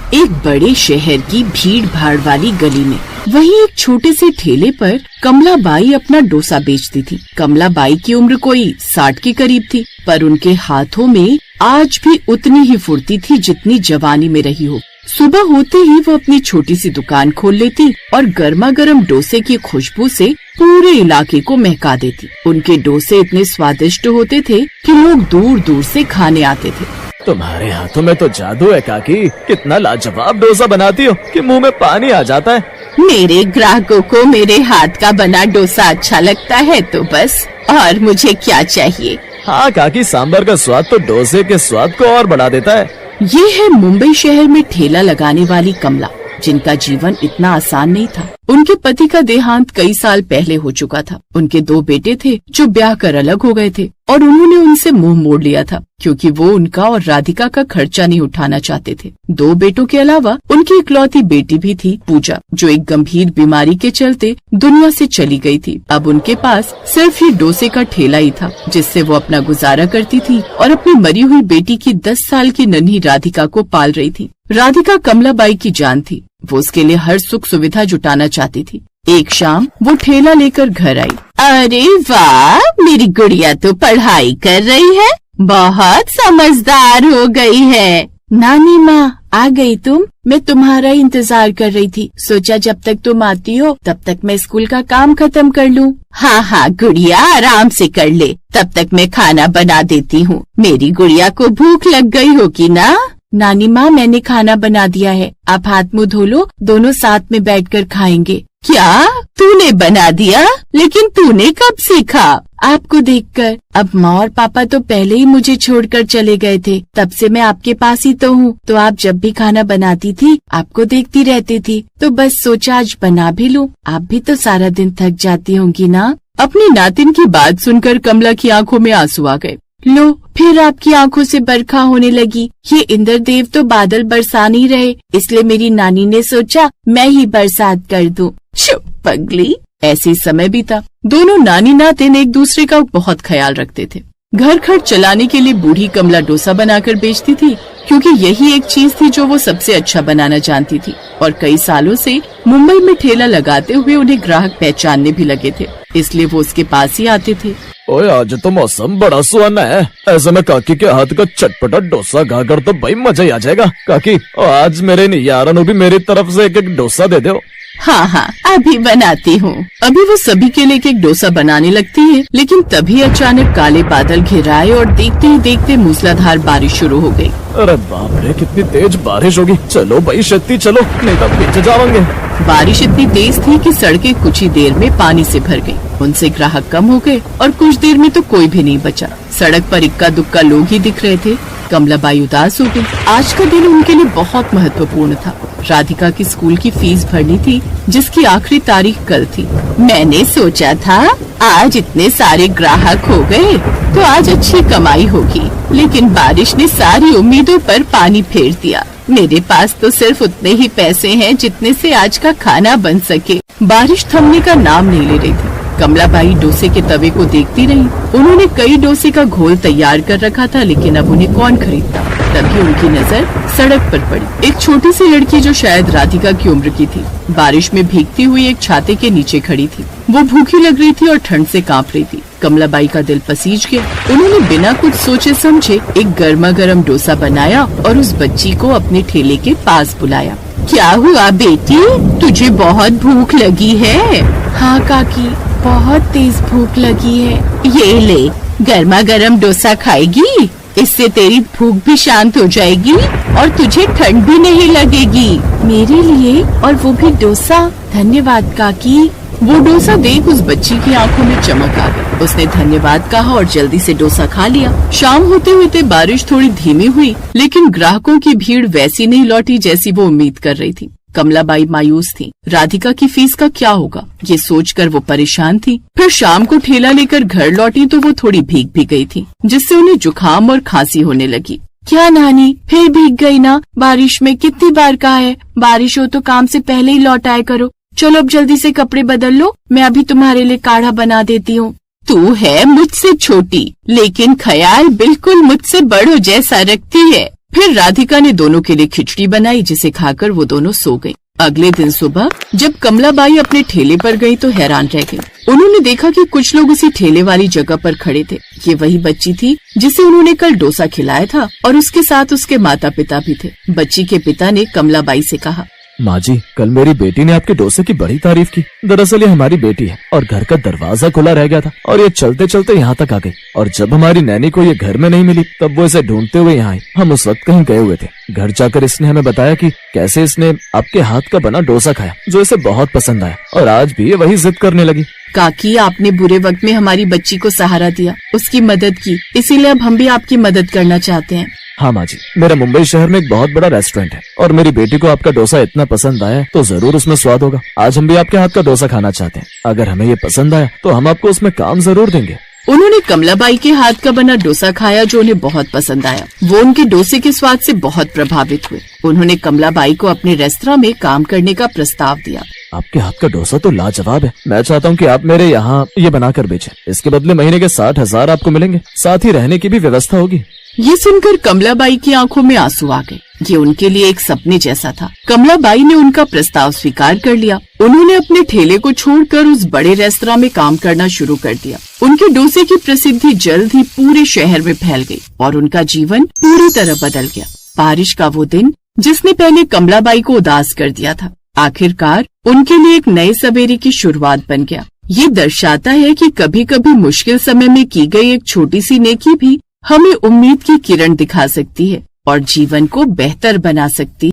एक बड़े शहर की भीड़ भाड़ वाली गली में वहीं एक छोटे से ठेले पर कमलाबाई अपना डोसा बेचती थी। कमलाबाई की उम्र कोई 60 के करीब थी, पर उनके हाथों में आज भी उतनी ही फुर्ती थी जितनी जवानी में रही हो। सुबह होते ही वो अपनी छोटी सी दुकान खोल लेती और गर्मा गर्म डोसे की खुशबू से पूरे इलाके को महका देती। उनके डोसे इतने स्वादिष्ट होते थे कि लोग दूर दूर से खाने आते थे। तुम्हारे हाथों में तो जादू है काकी, कितना लाजवाब डोसा बनाती हो कि मुंह में पानी आ जाता है। मेरे ग्राहकों को मेरे हाथ का बना डोसा अच्छा लगता है तो बस, और मुझे क्या चाहिए। हाँ काकी, सांभर का स्वाद तो डोसे के स्वाद को और बढ़ा देता है। ये है मुंबई शहर में ठेला लगाने वाली कमला, जिनका जीवन इतना आसान नहीं था। उनके पति का देहांत कई साल पहले हो चुका था। उनके 2 बेटे थे जो ब्याह कर अलग हो गए थे और उन्होंने उनसे मुंह मोड़ लिया था, क्योंकि वो उनका और राधिका का खर्चा नहीं उठाना चाहते थे। 2 बेटों के अलावा उनकी इकलौती बेटी भी थी, पूजा, जो एक गंभीर बीमारी के चलते दुनिया से चली गई थी। अब उनके पास सिर्फ ही डोसे का ठेला ही था, जिससे वो अपना गुजारा करती थी और अपनी मरी हुई बेटी की 10 साल की नन्ही राधिका को पाल रही थी। राधिका कमलाबाई की जान थी। वो उसके लिए हर सुख सुविधा जुटाना चाहती थी। एक शाम वो ठेला लेकर घर आई। अरे वाह, मेरी गुड़िया तो पढ़ाई कर रही है, बहुत समझदार हो गई है। नानी माँ, आ गई तुम? मैं तुम्हारा इंतजार कर रही थी। सोचा जब तक तुम आती हो तब तक मैं स्कूल का काम खत्म कर लूँ। हाँ हाँ गुड़िया, आराम से कर ले, तब तक मैं खाना बना देती हूँ। मेरी गुड़िया को भूख लग गई होगी ना? नानी माँ, मैंने खाना बना दिया है, आप हाथ मुंह धो लो, दोनों साथ में बैठकर खाएंगे। क्या तूने बना दिया? लेकिन तूने कब सीखा? आपको देखकर। अब माँ और पापा तो पहले ही मुझे छोड़कर चले गए थे, तब से मैं आपके पास ही तो हूँ। तो आप जब भी खाना बनाती थी आपको देखती रहती थी, तो बस सोचा आज बना भी लूँ। आप भी तो सारा दिन थक जाती होंगी ना? अपनी नातिन की बात सुनकर कमला की आंखों में आंसू आ गए। लो, फिर आपकी आंखों से बरखा होने लगी। ये इंद्रदेव तो बादल बरसा नहीं रहे, इसलिए मेरी नानी ने सोचा मैं ही बरसात कर दूं। चुप पगली। ऐसे समय बीता। दोनों नानी नातिन एक दूसरे का बहुत ख्याल रखते थे। घर खर्च चलाने के लिए बूढ़ी कमला डोसा बनाकर बेचती थी, क्योंकि यही एक चीज थी जो वो सबसे अच्छा बनाना जानती थी। और कई सालों से मुंबई में ठेला लगाते हुए उन्हें ग्राहक पहचानने भी लगे थे, इसलिए वो उसके पास ही आते थे। ओए, आज तो मौसम बड़ा सुहाना है। ऐसे में काकी के हाथ का चटपटा डोसा खाकर तो भाई मजा ही आ जाएगा। काकी, आज मेरे यारों को भी मेरी तरफ से एक डोसा दे दो। हाँ हाँ, अभी बनाती हूँ। अभी वो सभी के लिए एक डोसा बनाने लगती है, लेकिन तभी अचानक काले बादल घिर आए और देखते ही देखते मूसलाधार बारिश शुरू हो गई। अरे बाप रे, कितनी तेज बारिश होगी। चलो भाई शक्ति चलो, नहीं तो पीछे जाओगे। बारिश इतनी तेज थी कि सड़कें कुछ ही देर में पानी से भर गई। उनसे ग्राहक कम हो गए और कुछ देर में तो कोई भी नहीं बचा। सड़क पर इक्का दुक्का लोग ही दिख रहे थे। कमलाबाई उदास हो गई। आज का दिन उनके लिए बहुत महत्वपूर्ण था। राधिका की स्कूल की फीस भरनी थी, जिसकी आखिरी तारीख कल थी। मैंने सोचा था आज इतने सारे ग्राहक हो गए तो आज अच्छी कमाई होगी, लेकिन बारिश ने सारी उम्मीदों पर पानी फेर दिया। मेरे पास तो सिर्फ उतने ही पैसे हैं जितने से आज का खाना बन सके। बारिश थमने का नाम नहीं ले रही थी। कमलाबाई डोसे के तवे को देखती रही। उन्होंने कई डोसे का घोल तैयार कर रखा था, लेकिन अब उन्हें कौन खरीदता। तभी उनकी नजर सड़क पर पड़ी। एक छोटी सी लड़की जो शायद राधिका की उम्र की थी, बारिश में भीगती हुई एक छाते के नीचे खड़ी थी। वो भूखी लग रही थी और ठंड से कांप रही थी। कमलाबाई का दिल पसीज गया। उन्होंने बिना कुछ सोचे समझे एक गर्मा गर्म डोसा बनाया और उस बच्ची को अपने ठेले के पास बुलाया। क्या हुआ बेटी, तुझे बहुत भूख लगी है? हाँ काकी, बहुत तेज भूख लगी है। ये ले, गर्मा गर्म डोसा खाएगी? इससे तेरी भूख भी शांत हो जाएगी और तुझे ठंड भी नहीं लगेगी। मेरे लिए, और वो भी डोसा? धन्यवाद काकी। वो डोसा देख उस बच्ची की आंखों में चमक आ गई। उसने धन्यवाद कहा और जल्दी से डोसा खा लिया। शाम होते होते बारिश थोड़ी धीमी हुई, लेकिन ग्राहकों की भीड़ वैसी नहीं लौटी जैसी वो उम्मीद कर रही थी। कमलाबाई मायूस थी। राधिका की फीस का क्या होगा, ये सोचकर वो परेशान थी। फिर शाम को ठेला लेकर घर लौटी तो वो थोड़ी भीग भी गई थी, जिससे उन्हें जुकाम और खांसी होने लगी। क्या नानी, फिर भीग गई ना? बारिश में कितनी बार कहा है, बारिश हो तो काम से पहले ही लौट आया करो। चलो अब जल्दी से कपड़े बदल लो, मैं अभी तुम्हारे लिए काढ़ा बना देती हूँ। तू है मुझसे छोटी, लेकिन ख्याल बिल्कुल मुझसे बड़ों जैसा रखती है। फिर राधिका ने दोनों के लिए खिचड़ी बनाई, जिसे खाकर वो दोनों सो गईं। अगले दिन सुबह जब कमलाबाई अपने ठेले पर गई तो हैरान रह गई। उन्होंने देखा कि कुछ लोग उसी ठेले वाली जगह पर खड़े थे। ये वही बच्ची थी जिसे उन्होंने कल डोसा खिलाया था और उसके साथ उसके माता पिता भी थे। बच्ची के पिता ने कमलाबाई से कहा, माँ जी, कल मेरी बेटी ने आपके डोसे की बड़ी तारीफ की। दरअसल ये हमारी बेटी है और घर का दरवाजा खुला रह गया था और ये चलते चलते यहाँ तक आ गई। और जब हमारी नैनी को ये घर में नहीं मिली तब वो इसे ढूंढते हुए यहाँ आई। हम उस वक्त कहीं गए हुए थे। घर जाकर इसने हमें बताया कि कैसे इसने आपके हाथ का बना डोसा खाया, जो इसे बहुत पसंद आया और आज भी ये वही जिद करने लगी। काकी, आपने बुरे वक्त में हमारी बच्ची को सहारा दिया, उसकी मदद की, इसीलिए अब हम भी आपकी मदद करना चाहते हैं। हाँ माँ जी, मेरा मुंबई शहर में एक बहुत बड़ा रेस्टोरेंट है और मेरी बेटी को आपका डोसा इतना पसंद आया तो जरूर उसमें स्वाद होगा। आज हम भी आपके हाथ का डोसा खाना चाहते हैं। अगर हमें ये पसंद आया तो हम आपको उसमें काम जरूर देंगे। उन्होंने कमलाबाई के हाथ का बना डोसा खाया, जो उन्हें बहुत पसंद आया। वो उनके डोसे के स्वाद से बहुत प्रभावित हुए। उन्होंने कमलाबाई को अपने रेस्तरां में काम करने का प्रस्ताव दिया। आपके हाथ का डोसा तो लाजवाब है। मैं चाहता हूँ कि आप मेरे यहाँ ये बनाकर बेचें। इसके बदले महीने के 60,000 आपको मिलेंगे, साथ ही रहने की भी व्यवस्था होगी। ये सुनकर कमलाबाई की आंखों में आंसू आ गए। ये उनके लिए एक सपने जैसा था। कमलाबाई ने उनका प्रस्ताव स्वीकार कर लिया। उन्होंने अपने ठेले को छोड़कर उस बड़े रेस्तरां में काम करना शुरू कर दिया। उनके डोसे की प्रसिद्धि जल्द ही पूरे शहर में फैल गई और उनका जीवन पूरी तरह बदल गया। बारिश का वो दिन जिसने पहले कमलाबाई को उदास कर दिया था, आखिरकार उनके लिए एक नए सवेरे की शुरुआत बन गया। ये दर्शाता है कि कभी कभी मुश्किल समय में की गई एक छोटी सी नेकी भी हमें उम्मीद की किरण दिखा सकती है और जीवन को बेहतर बना सकती है।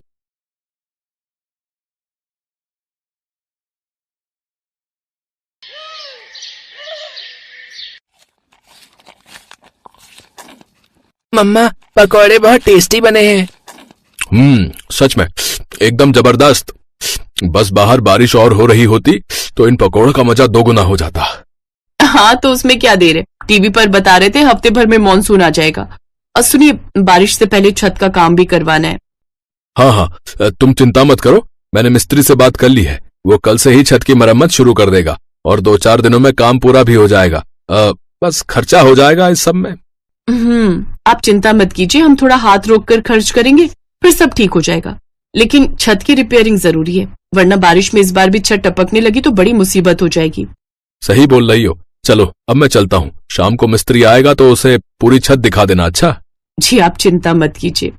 मम्मा, पकौड़े बहुत टेस्टी बने हैं। सच में एकदम जबरदस्त। बस बाहर बारिश और हो रही होती तो इन पकौड़ों का मजा दोगुना हो जाता। हाँ, तो उसमें क्या देर है। टीवी पर बता रहे थे हफ्ते भर में मॉनसून आ जाएगा। और सुनिए, बारिश से पहले छत का काम भी करवाना है। हाँ, तुम चिंता मत करो, मैंने मिस्त्री से बात कर ली है। वो कल से ही छत की मरम्मत शुरू कर देगा और 2-4 दिनों में काम पूरा भी हो जाएगा। बस खर्चा हो जाएगा इस सब में। आप चिंता मत कीजिए, हम थोड़ा हाथ रोक कर खर्च करेंगे, फिर सब ठीक हो जाएगा। लेकिन छत की रिपेयरिंग जरूरी है, वरना बारिश में इस बार भी छत टपकने लगी तो बड़ी मुसीबत हो जाएगी। सही बोल रही हो। चलो अब मैं चलता हूँ, शाम को मिस्त्री आएगा तो उसे पूरी छत दिखा देना। अच्छा जी, आप चिंता मत कीजिए।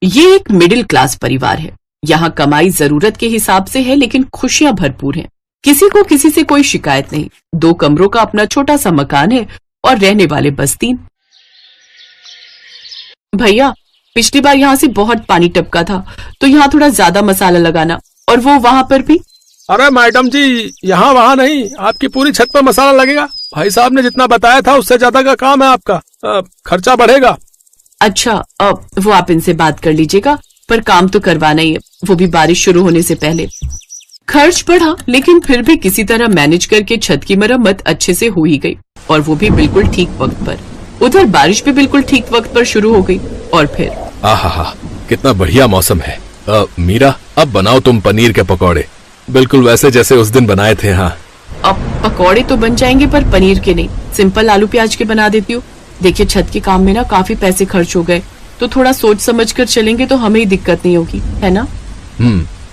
ये एक मिडिल क्लास परिवार है। यहाँ कमाई जरूरत के हिसाब से है, लेकिन खुशियां भरपूर हैं। किसी को किसी से कोई शिकायत नहीं। 2 कमरों का अपना छोटा सा मकान है और रहने वाले बस 3। भैया, पिछली बार यहाँ से बहुत पानी टपका था, तो यहाँ थोड़ा ज्यादा मसाला लगाना, और वो वहाँ पर भी। अरे मैडम जी, यहाँ वहाँ नहीं, आपकी पूरी छत पर मसाला लगेगा। भाई साहब ने जितना बताया था उससे ज्यादा का काम है आपका। खर्चा बढ़ेगा। अच्छा, वो आप इनसे बात कर लीजिएगा, पर काम तो करवाना ही है, वो भी बारिश शुरू होने से पहले। खर्च बढ़ा, लेकिन फिर भी किसी तरह मैनेज करके छत की मरम्मत अच्छे से हो ही गई, और वो भी बिल्कुल ठीक वक्त पर। उधर बारिश भी बिल्कुल ठीक वक्त पर शुरू हो गई। और फिर आहा, कितना बढ़िया मौसम है। मीरा, अब बनाओ तुम पनीर के पकौड़े, बिल्कुल वैसे जैसे उस दिन बनाए थे। हाँ, अब पकौड़े तो बन जाएंगे, पर पनीर के नहीं, सिंपल आलू प्याज के बना देती हूँ। देखिए, छत के काम में ना काफी पैसे खर्च हो गए, तो थोड़ा सोच समझ कर चलेंगे तो हमें ही दिक्कत नहीं होगी, है ना?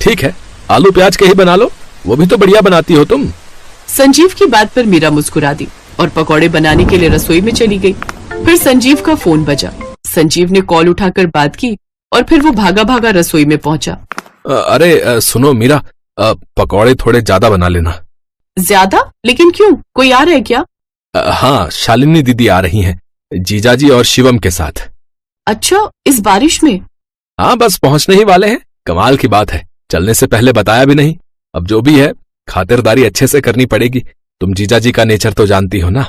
ठीक है, आलू प्याज के ही बना लो, वो भी तो बढ़िया बनाती हो तुम। संजीव की बात पर मीरा मुस्कुरा दी और पकौड़े बनाने के लिए रसोई में चली गई। फिर संजीव का फोन बजा। संजीव ने कॉल उठाकर बात की और फिर वो भागा भागा रसोई में पहुंचा। अरे सुनो मीरा, पकौड़े थोड़े ज्यादा बना लेना। ज्यादा? लेकिन क्यों, कोई आ रहा है क्या? हाँ, शालिनी दीदी आ रही हैं, जीजाजी और शिवम के साथ। अच्छा, इस बारिश में? हाँ, बस पहुंचने ही वाले हैं। कमाल की बात है, चलने से पहले बताया भी नहीं। अब जो भी है, खातिरदारी अच्छे से करनी पड़ेगी। तुम जीजाजी का नेचर तो जानती हो ना।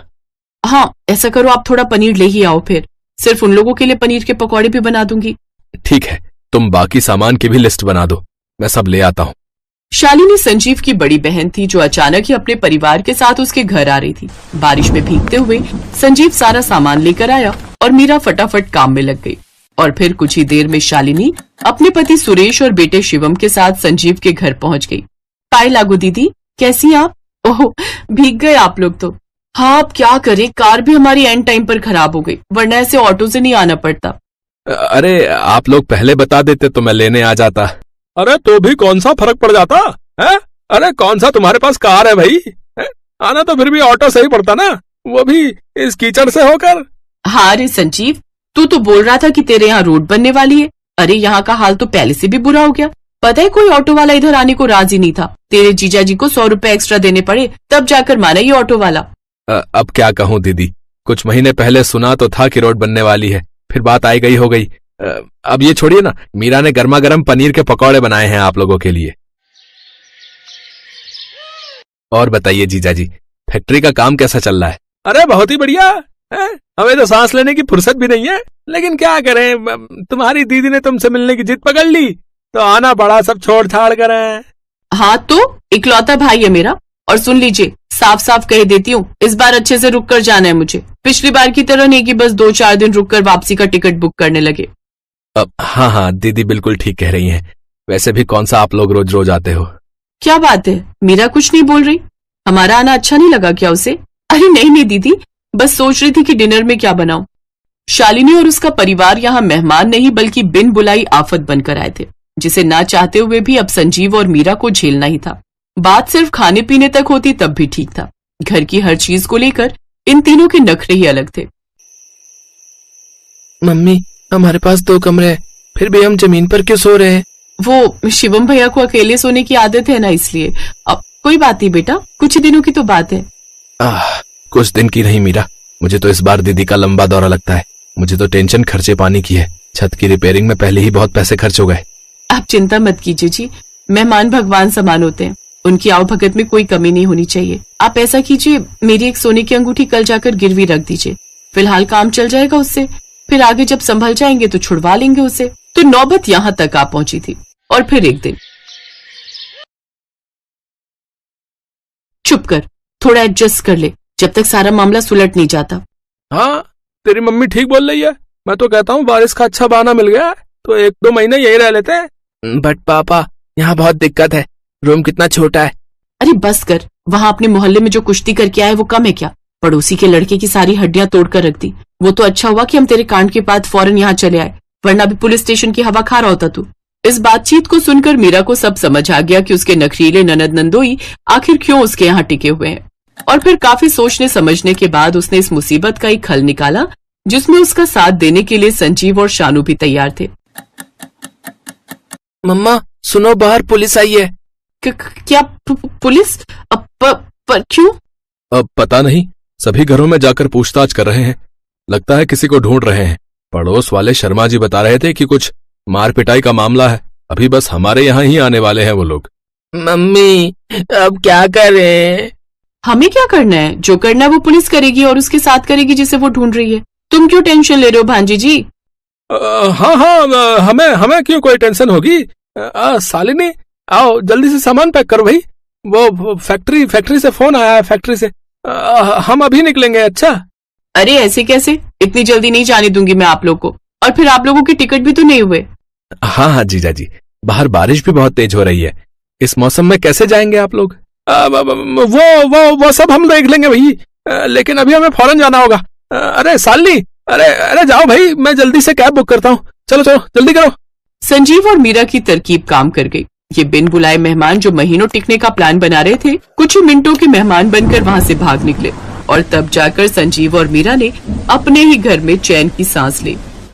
हाँ, ऐसा करो, आप थोड़ा पनीर ले ही आओ, फिर सिर्फ उन लोगों के लिए पनीर के पकौड़े भी बना दूंगी। ठीक है, तुम बाकी सामान की भी लिस्ट बना दो, मैं सब ले आता हूँ। शालिनी संजीव की बड़ी बहन थी, जो अचानक ही अपने परिवार के साथ उसके घर आ रही थी। बारिश में भीगते हुए संजीव सारा सामान लेकर आया और मीरा फटाफट काम में लग गई। और फिर कुछ ही देर में शालिनी अपने पति सुरेश और बेटे शिवम के साथ संजीव के घर पहुंच गई। पाए लागू दीदी, कैसी आप? ओह, भीग गए आप लोग तो। हाँ, अब क्या करें, कार भी हमारी एंड टाइम पर खराब हो गई, वरना ऐसे ऑटो से नहीं आना पड़ता। अरे आप लोग पहले बता देते तो मैं लेने आ जाता। अरे तो भी कौन सा फर्क पड़ जाता है? अरे कौन सा तुम्हारे पास कार है भाई है? आना तो फिर भी ऑटो से ही पड़ता ना, वो भी इस कीचड़ से होकर। हाँ रे संजीव, तू तो बोल रहा था कि तेरे यहाँ रोड बनने वाली है। अरे यहाँ का हाल तो पहले से भी बुरा हो गया। पता है कोई ऑटो वाला इधर आने को राजी नहीं था। तेरे जीजा जी को 100 रुपए एक्स्ट्रा देने पड़े तब जाकर माना ये ऑटो वाला। अब क्या कहूँ दीदी, कुछ महीने पहले सुना तो था कि रोड बनने वाली है, फिर बात आई गई हो गई। अब ये छोड़िए ना, मीरा ने गर्मा गर्म पनीर के पकौड़े बनाए हैं आप लोगों के लिए। और बताइए जीजा जी, फैक्ट्री का काम कैसा चल रहा है? अरे बहुत ही बढ़िया है, हमें तो सांस लेने की फुर्सत भी नहीं है, लेकिन क्या करें, तुम्हारी दीदी ने तुमसे मिलने की जिद पकड़ ली तो आना पड़ा सब छोड़ छाड़ कर। हाँ तो इकलौता भाई है मेरा। और सुन लीजिए, साफ साफ कह देती हूँ, इस बार अच्छे से रुक कर जाना है मुझे। पिछली बार की तरह नहीं कि बस 2-4 दिन रुक कर वापसी का टिकट बुक करने लगे। हाँ हाँ दीदी बिल्कुल ठीक कह रही हैं। वैसे भी कौन सा आप लोग रोज रोज आते हो? क्या बात है, मीरा कुछ नहीं बोल रही? हमारा आना अच्छा नहीं लगा क्या उसे? अरे नहीं दीदी, बस सोच रही थी कि डिनर में क्या बनाऊं। शालिनी और उसका परिवार यहाँ मेहमान नहीं बल्कि बिन बुलाई आफत बनकर आए थे, जिसे ना चाहते हुए भी अब संजीव और मीरा को झेलना ही था। बात सिर्फ खाने पीने तक होती तब भी ठीक था, घर की हर चीज को लेकर इन तीनों के नखरे ही अलग थे। मम्मी, हमारे पास 2 कमरे हैं, फिर भी हम जमीन पर क्यों सो रहे हैं? वो शिवम भैया को अकेले सोने की आदत है ना, इसलिए। अब कोई बात नहीं बेटा, कुछ ही दिनों की तो बात है। कुछ दिन की नहीं मीरा, मुझे तो इस बार दीदी का लंबा दौरा लगता है। मुझे तो टेंशन खर्चे पानी की है। छत की रिपेयरिंग में पहले ही बहुत पैसे खर्च हो गए। आप चिंता मत कीजिए जी, मेहमान भगवान समान होते हैं, उनकी आवभगत में कोई कमी नहीं होनी चाहिए। आप ऐसा कीजिए, मेरी एक सोने की अंगूठी कल जाकर गिरवी रख दीजिए, फिलहाल काम चल जाएगा उससे, फिर आगे जब संभल जाएंगे तो छुड़वा लेंगे उसे। तो नौबत यहाँ तक आ पहुंची थी। और फिर एक दिन, चुप कर, थोड़ा एडजस्ट कर ले, जब तक सारा मामला सुलट नहीं जाता। हाँ तेरी मम्मी ठीक बोल रही है, मैं तो कहता हूँ बारिश का अच्छा बहाना मिल गया तो 1-2 महीने यही रह लेते हैं। बट पापा, यहाँ बहुत दिक्कत है, रूम कितना छोटा है। अरे बस कर, वहाँ अपने मोहल्ले में जो कुश्ती करके आए वो कम है क्या? पड़ोसी के लड़के की सारी हड्डियां तोड़कर रख दी। वो तो अच्छा हुआ कि हम तेरे कांड के बाद फौरन यहाँ चले आए, वरना भी पुलिस स्टेशन की हवा खा रहा होता तू। इस बातचीत को सुनकर मीरा को सब समझ आ गया कि उसके नखरीले ननद नंदोई आखिर क्यों उसके यहाँ टिके हुए हैं। और फिर काफी सोचने समझने के बाद उसने इस मुसीबत का एक हल निकाला, जिसमें उसका साथ देने के लिए संजीव और शानू भी तैयार थे। मम्मा सुनो, बाहर पुलिस आई है। क्या पुलिस? पर क्यों? अब पता नहीं, सभी घरों में जाकर पूछताछ कर रहे हैं, लगता है किसी को ढूंढ रहे हैं। पड़ोस वाले शर्मा जी बता रहे थे कि कुछ मार पिटाई का मामला है, अभी बस हमारे यहाँ ही आने वाले हैं वो लोग। मम्मी अब क्या करें? हमें क्या करना है? जो करना है वो पुलिस करेगी और उसके साथ करेगी जिसे वो ढूंढ रही है। तुम क्यों टेंशन ले रहे हो भांजी जी? हाँ हमें क्यों कोई टेंशन होगी। शालिनी आओ जल्दी से सामान पैक करो भाई, वो फैक्ट्री से फोन आया है, फैक्ट्री से हम अभी निकलेंगे। अच्छा अरे ऐसे कैसे, इतनी जल्दी नहीं जाने दूंगी मैं आप लोग को, और फिर आप लोगों के टिकट भी तो नहीं हुए। हाँ जीजा जी, बाहर बारिश भी बहुत तेज हो रही है, इस मौसम में कैसे जाएंगे आप लोग? वो सब हम देख लेंगे भाई, लेकिन अभी हमें फौरन जाना होगा। अरे शालिनी, अरे जाओ भाई, मैं जल्दी से कैब बुक करता हूँ, चलो जल्दी करो। संजीव और मीरा की तरकीब काम कर गई। ये बिन बुलाए मेहमान जो महीनों टिकने का प्लान बना रहे थे, कुछ ही मिनटों के मेहमान बनकर वहाँ से भाग निकले, और तब जाकर संजीव और मीरा ने अपने ही घर में चैन की सांस ली।